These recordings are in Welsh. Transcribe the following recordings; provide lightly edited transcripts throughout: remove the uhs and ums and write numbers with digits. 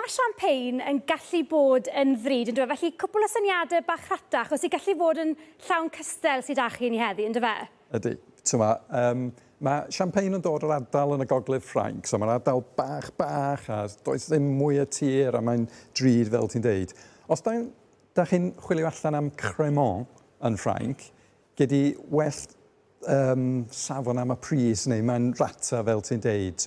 Mae champagne yn gallu bod yn ddrud, yn dweud, felly cwpl o syniadau bach rhatach, os i gallu bod yn llawn cystel sydd â chi ni heddi, yn dweud? Ydy. Mae champagne yn dod o'r ardal yn y gogledd Ffrainc, so mae'r ardal bach a does ddim mwy o tir a mae'n drud fel ti'n deud. Os da chi'n chwilio allan am cremant yn Ffrainc, gyda well safon am y pris neu mae'n rata fel ti'n deud.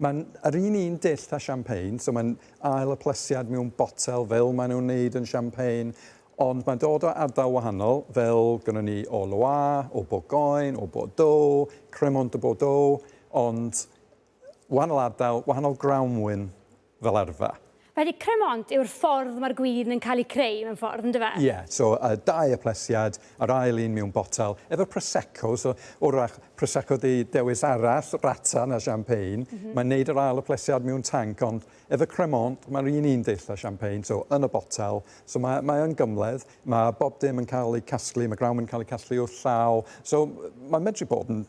Mae'n yr un dill a champagne, so mae'n ail y plesiad mewn botel fel maen nhw'n neud yn champagne, ond mae'n dod o ardal wahanol, fel gynnu ni o Loire, o Bourgogne, o Bordeaux, Cremant de Bordeaux, ond wahanol ardal, wahanol grawnwyn fel arfer. Felly cremant yw'r ffordd mae'r gwin yn cael ei creu mewn ffordd, yn dweud? Ie, so dau y plesiad, yr ail un mewn botel, efo Prosecco, so wrach Prosecco di dewis arall, rata na champagne, mae'n neud yr ail y plesiad mewn tanc, ond efo cremant, mae'r un dill a champagne, so yn y botel, so mae'n gymledd, mae bob dim yn cael ei casglu, mae grawn yn cael ei casglu o'r llaw, so mae'n medru bod yn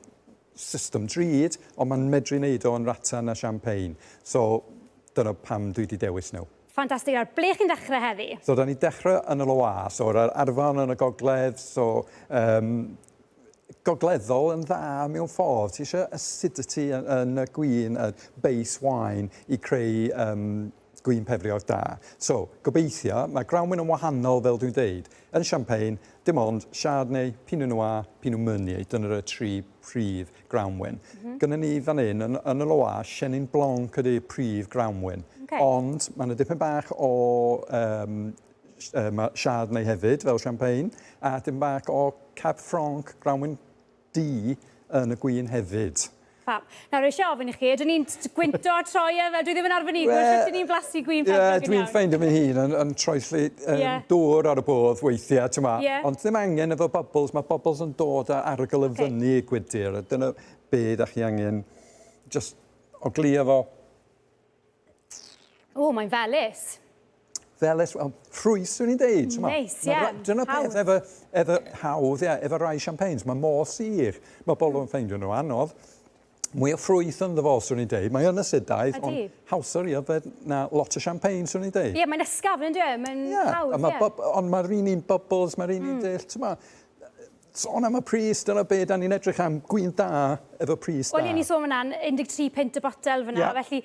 system drud, ond mae'n medru neud o'n rata na champagne, so dyna pam dwi wedi dewis nhw. Ffantastig. Ar ble chi'n dechrau heddi? So, da ni dechrau yn y Loire, so yr arfon yn y gogledd, so gogleddol yn dda mewn ffordd. Ti eisiau acidity yn y gwin, y base wine, i creu Gwin Pefriog da. So, gobeithio, mae grawnwyn yn wahanol fel dwi'n deud. Yn champagne, dim ond Chardonnay, Pinot Noir, Pinot Meunier, dyna'r tri prif grawnwyn. Gyda ni fan hyn, yn y Loire, Chenin Blanc ydy'r prif grawnwyn. Ond mae yna dipyn bach o Chardonnay hefyd, fel champagne, a dipyn bach o Cab Franc, grawnwyn di yn y gwin hefyd. Fab. Nawr, eisiau ofyn i chi, ydyn ni'n gwynto a troia fel dwi ddim yn arbenigol, ydyn ni'n blasu Gwin Pefriog yn iawn? Dwi'n ffeindio fy hun yn troelli dŵr ar y bodd weithiau, ond ddim angen efo bubbles, mae bubbles yn dod a arogl y fyny i gwydir, a dyna be da chi angen, just oglia fo. O, mae'n felys. Felys, wel, ffrwys dwi'n ni'n deud. Neis, ie. Dyna peth efo hawdd, efo rai champagnes, mae mor sir. Mae bobl yn ffeindio nhw anodd. Mwy o ffrwyth yn ddyfo, swn i'n deud. Mae yn asidaidd, ond hawsar i yfed na lot o champagne, swn i'n deud. Ie, mae'n ysgafn yn dweud, mae'n hawdd, ie. Ond mae'r un un bubbles, mae'r un un dill, sôn am y pris, dyna be, da ni'n edrych am gwin da efo pris da. Wel, ni sôn fyna'n 13 pint y botel fyna, felly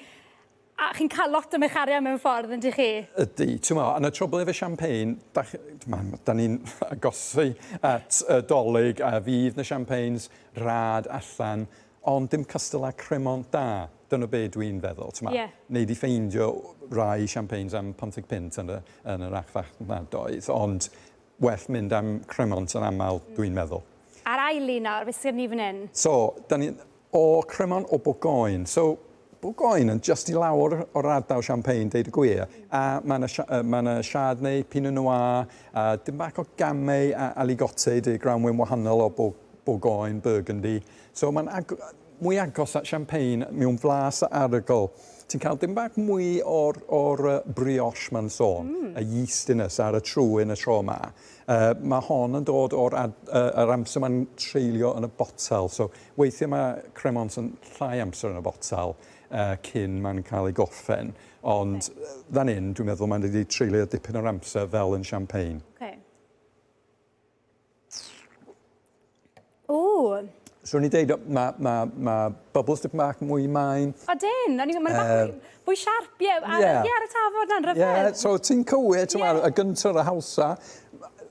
chi'n cael lot o mecharia mewn ffordd, yn dy chi? Ydy, yn y trobl efo champagne, da ni'n agosu at y dolyg a fydd na champagnes rad allan, ond dim cystal a cremant da, dyna be dwi'n feddwl. Neu di ffeindio rai champagnes am 50 pint yn yr achfach nadoedd, ond well mynd am cremant yn aml, dwi'n meddwl. A'r aili nawr, beth sy'n ni fan hyn? So, da ni o cremant o Bourgogne. So, Bourgogne yn just i lawr o'r ardal champagne, deud y gwir. A mae yna Chardonnay, Pinot Noir, dim bach o Gamay a Aligote, dy grawnwyn wahanol o Bourgogne, Burgundy. So mae'n mwy agos at champagne mewn flas a arogl. Ti'n cael dim bach mwy o'r brioche ma'n sôn, y yeastiness ar y trwyn y tro yma. Mae hon yn dod o'r amser mae'n treulio yn y botel. So weithiau mae cremant yn llai amser yn y botel cyn mae'n cael ei gorffen. Ond fan hyn, dwi'n meddwl mae'n wedi treulio dipyn o'r amser fel yn champagne. O! So ni'n deud, mae bubbles dipyn bach mwy main. O, dyn, mae'n bach fwy siarp, ie, ar y tafod na'n rhyfedd. Ie, so ti'n cywir, y gyntaf y hawsa,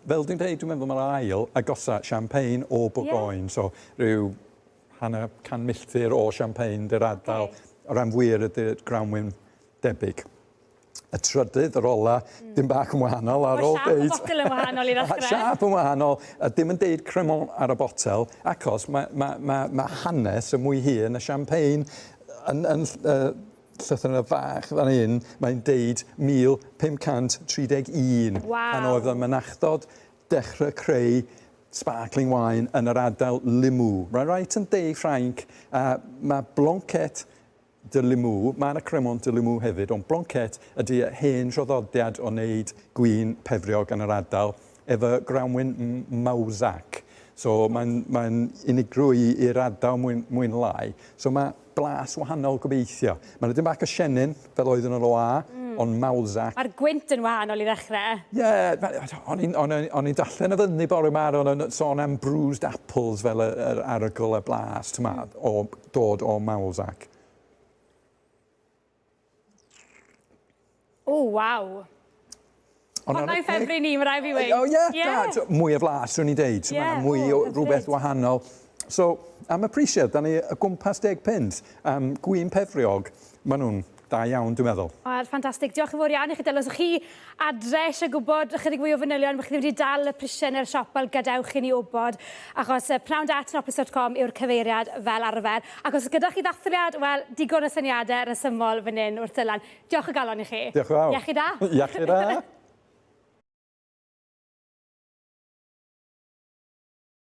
fel dwi'n deud, dwi'n meddwl mae'r ail agosa champagne o Bourgogne, so rhyw hanner 100 milltir o champagne dy'r ardal, o ran fwyr ydy'r grawnwyn debyg. Y trydydd, yr ola, dim bach yn wahanol ar ôl deud. Siap y botel yn wahanol i ddechrau. Siap yn wahanol, dim yn deud cremant ar y botel, acos mae hanes y mwy hyn y champagne yn llythyr y fach fan hyn, mae'n deud 1531. Pan oedd y mynachdod dechrau creu sparkling wine yn yr ardal Limoux. Mae'n rhaid yn deud Ffrainc, mae Blanquette de Limoux, mae yna cremant de Limoux hefyd, ond Blanquette ydy hen traddodiad o wneud Gwin Pefriog yn yr ardal efo grawnwyn Mawsac. So mae'n unigrwy i'r ardal mwyn lai. So mae blas wahanol gobeithio. Mae'n ydym bach o Chenin, fel oedd yn y Loire, ond mawlsac. Mae'r gwynt yn wahanol i ddechrau. Ie, o'n i'n darllen y fyny bore yma, o'n sôn am bruised apples fel yr arogl y blas, dod o mawlsac. O, waw. Honna i ffefru ni, mae rai fi weid. O ie, mwy o flas, rwy'n i deud. Mwy o rhywbeth wahanol. So, am y prisiad, da ni y gwmpas 10 punt. Gwin Pefriog, maen nhw'n da iawn, dwi'n meddwl. Ffantastig. Diolch yn fawr iawn i chi, Dylan. Os ych chi adre eisiau gwybod ychydig fwy o fanylion, bych chi wedi dal y prisiau neu'r siop, gadewch i ni wybod. Achos pnawn@nopus.com yw'r cyfeiriad fel arfer. Ac os gyda chi ddathliad, wel, digon o syniadau resymol fan hyn wrth Dylan. Diolch o galon i chi. Diolch yn fawr. Iechyd da. Iechyd da.